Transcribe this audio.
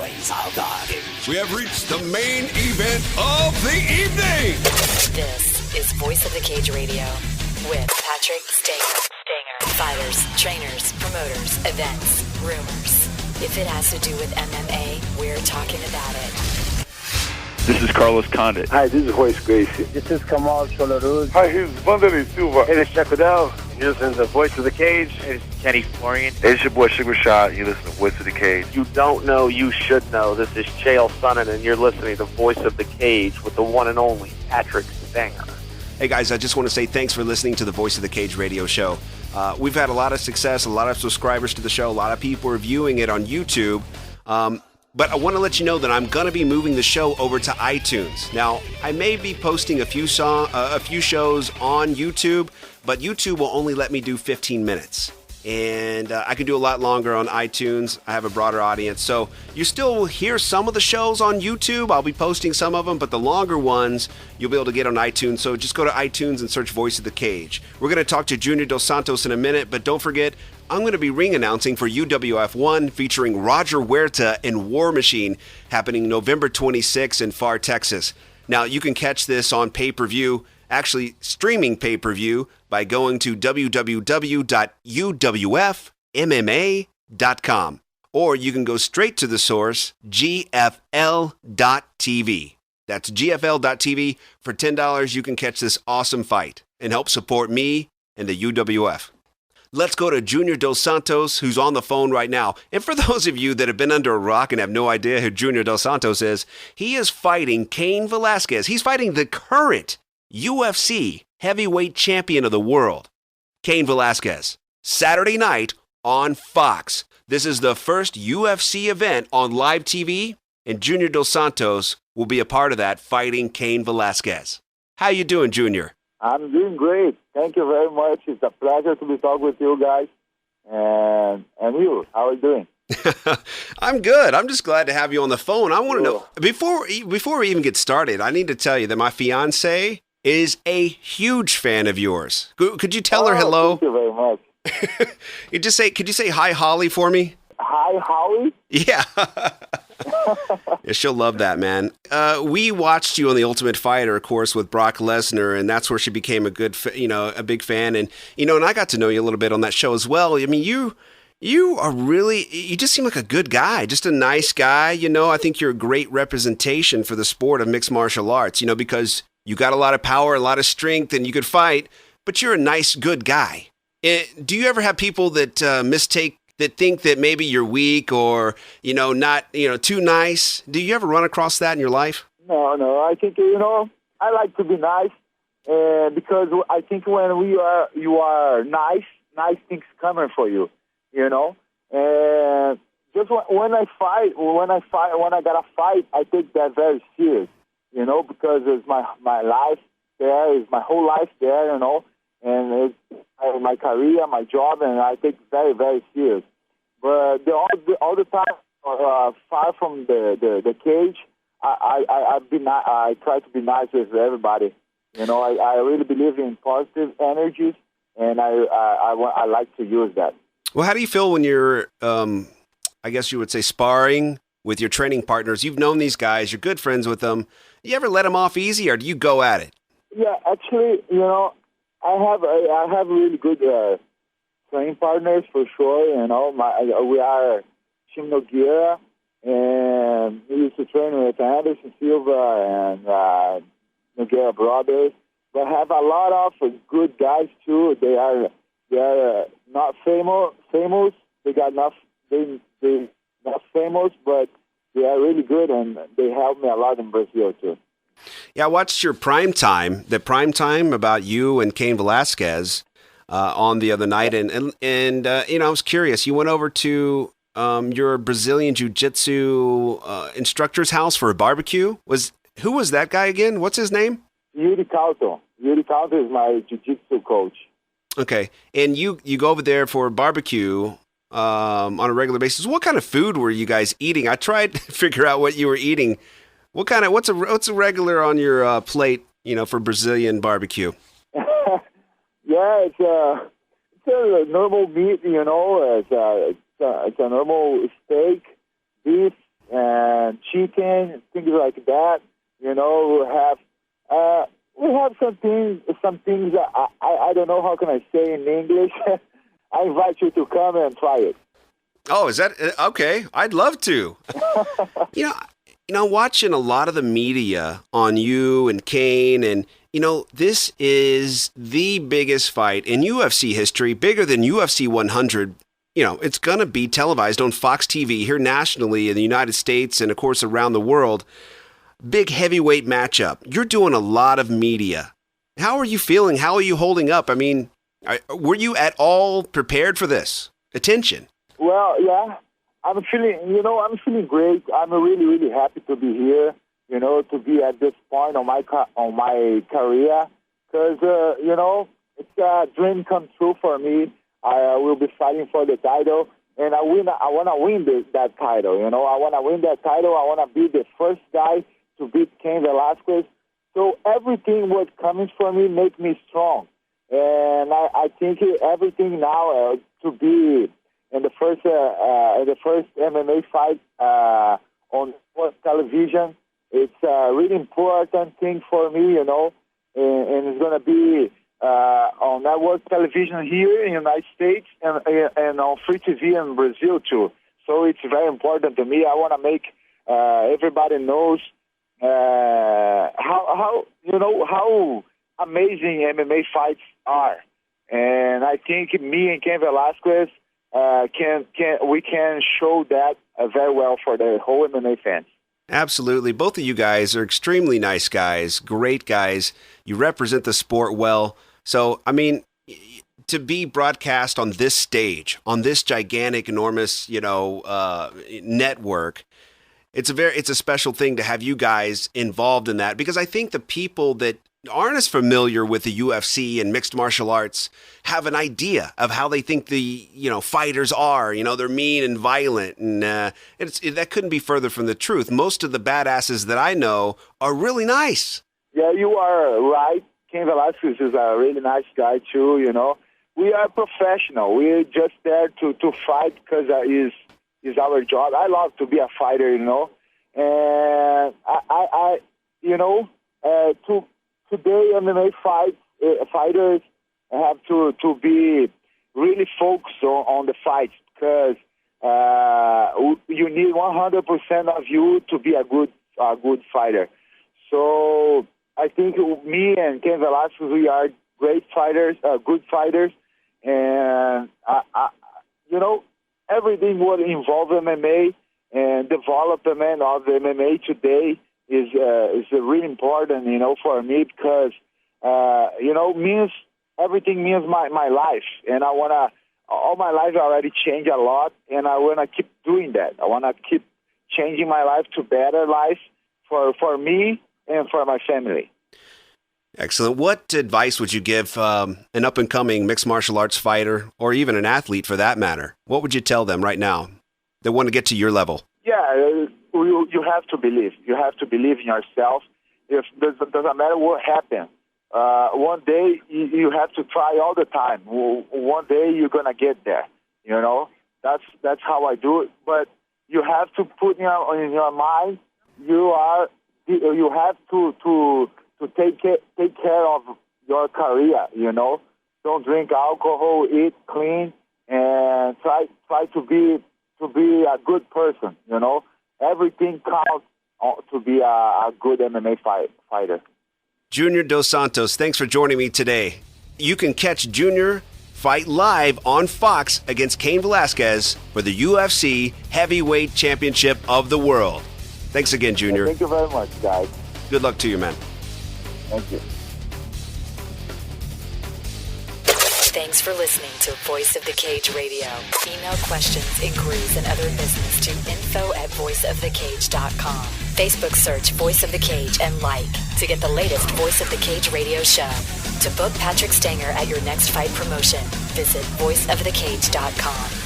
voice of the cage. We have reached the main event of the evening. This is Voice of the Cage Radio with Patrick Stanger. Fighters, trainers, promoters, events, rumors. If it has to do with MMA, we're talking about it. This is Carlos Condit. Hi, this is Royce Gracie. This is Kamal Cholaruz. Hi, this is Vanderlei Silva. Hey, this is Chuck Liddell. You listen to Voice of the Cage. Hey, this is Kenny Florian. Hey, it's your boy Sigma Shot. You listen to Voice of the Cage. You don't know, you should know. This is Chael Sonnen, and you're listening to Voice of the Cage with the one and only Patrick Stanger. Hey guys, I just want to say thanks for listening to the Voice of the Cage radio show. We've had a lot of success, a lot of subscribers to the show, a lot of people are viewing it on YouTube. But I want to let you know that I'm going to be moving the show over to iTunes. Now, I may be posting a few shows on YouTube, but YouTube will only let me do 15 minutes. And I can do a lot longer on iTunes. I have a broader audience. So you still will hear some of the shows on YouTube. I'll be posting some of them, but the longer ones you'll be able to get on iTunes. So just go to iTunes and search Voice of the Cage. We're going to talk to Junior Dos Santos in a minute, but don't forget, I'm going to be ring announcing for UWF1 featuring Roger Huerta and War Machine happening November 26 in Pharr, Texas. Now, you can catch this on pay-per-view, actually streaming pay-per-view, by going to www.uwfmma.com. Or you can go straight to the source, gfl.tv. That's gfl.tv. For $10, you can catch this awesome fight and help support me and the UWF. Let's go to Junior Dos Santos, who's on the phone right now. And for those of you that have been under a rock and have no idea who Junior Dos Santos is, he is fighting Cain Velasquez. He's fighting the current UFC heavyweight champion of the world, Cain Velasquez, Saturday night on Fox. This is the first UFC event on live TV, and Junior Dos Santos will be a part of that, fighting Cain Velasquez. How you doing, Junior? I'm doing great. Thank you very much. It's a pleasure to be talking with you guys. And you, how are you doing? I'm good. I'm just glad to have you on the phone. I want to know, before we even get started, I need to tell you that my fiance is a huge fan of yours. Could you tell her hello? Thank you very much. Could you say hi, Holly, for me? Hi, Holly? Yeah. Yeah, she'll love that, man. We watched you on The Ultimate Fighter, of course, with Brock Lesnar, and that's where she became a big fan. And, and I got to know you a little bit on that show as well. I mean, you just seem like a good guy, just a nice guy. I think you're a great representation for the sport of mixed martial arts, because you got a lot of power, a lot of strength, and you could fight, but you're a nice, good guy. Do you ever have people that that think that maybe you're weak or, not, too nice? Do you ever run across that in your life? No. I think, I like to be nice because I think when you are nice things coming for you, And just when I gotta fight, I take that very serious, because it's my life there, is my whole life there, and it's my career, my job, and I take it very, very serious. But all the time, far from the cage, I try to be nice with everybody. I really believe in positive energies, and I like to use that. Well, how do you feel when you're, I guess you would say, sparring with your training partners? You've known these guys, you're good friends with them. You ever let them off easy, or do you go at it? Yeah, actually, I have really good training partners for sure. We are Team Nogueira, and we used to train with Anderson Silva and Nogueira brothers. But I have a lot of good guys too. They are not famous. They not famous, but they are really good, and they help me a lot in Brazil too. Yeah, I watched your prime time about you and Cain Velasquez on the other night, and I was curious. You went over to your Brazilian jiu-jitsu instructor's house for a barbecue. Who was that guy again? What's his name? Yuri Calton. Yuri Calton is my jiu-jitsu coach. Okay, and you go over there for a barbecue on a regular basis. What kind of food were you guys eating? I tried to figure out what you were eating. What's a regular on your plate, for Brazilian barbecue? Yeah, it's a normal meat, it's a normal steak, beef, and chicken, things like that. You know, we have some things that I don't know how can I say in English. I invite you to come and try it. Oh, is that okay? I'd love to. You know, watching a lot of the media on you and Cain, and this is the biggest fight in UFC history, bigger than UFC 100. It's going to be televised on Fox TV here nationally in the United States and, of course, around the world. Big heavyweight matchup. You're doing a lot of media. How are you feeling? How are you holding up? I mean, were you at all prepared for this attention? Well, yeah, I'm feeling great. I'm really, really happy to be here, to be at this point on my career, because, it's a dream come true for me. I will be fighting for the title, and I want to win that title, I want to win that title. I want to be the first guy to beat Cain Velasquez. So everything what comes for me make me strong. And I think everything now to be in the first MMA fight on television, it's a really important thing for me, and it's going to be on network television here in the United States and on free TV in Brazil too. So it's very important to me. I want to make everybody knows how amazing MMA fights are, and I think me and Cain Velasquez we can show that very well for the whole MMA fans. Absolutely. Both of you guys are extremely nice guys, great guys. You represent the sport well. So, I mean, to be broadcast on this stage, on this gigantic, enormous, network, it's a special thing to have you guys involved in that, because I think the people that aren't as familiar with the UFC and mixed martial arts have an idea of how they think the fighters are. They're mean and violent, and that couldn't be further from the truth. Most of the badasses that I know are really nice. Yeah, you are right. Cain Velasquez is a really nice guy too. We are professional. We're just there to fight because is our job. I love to be a fighter, and today MMA fighters have to be really focused on the fights, because you need 100% of you to be a good fighter. So I think me and Cain Velasquez, we are great fighters, good fighters, and everything what involves MMA and development of the MMA today is really important, for me, because means everything means my life, and all my life already changed a lot, and I want to keep doing that. I want to keep changing my life to better life for me and for my family. Excellent. What advice would you give an up-and-coming mixed martial arts fighter, or even an athlete for that matter? What would you tell them right now that want to get to your level? Yeah, you have to believe. You have to believe in yourself. It doesn't matter what happens. One day you have to try all the time. One day you're gonna get there. That's how I do it. But you have to put in your mind. You have to take care of your career. Don't drink alcohol. Eat clean, and try to be a good person. Everything counts to be a good MMA fighter. Junior Dos Santos, thanks for joining me today. You can catch Junior fight live on Fox against Cain Velasquez for the UFC Heavyweight Championship of the World. Thanks again, Junior. Thank you very much, guys. Good luck to you, man. Thank you. Thanks for listening to Voice of the Cage Radio. Email questions, inquiries, and other business to info@voiceofthecage.com. Facebook search Voice of the Cage and like to get the latest Voice of the Cage radio show. To book Patrick Stanger at your next fight promotion, visit voiceofthecage.com.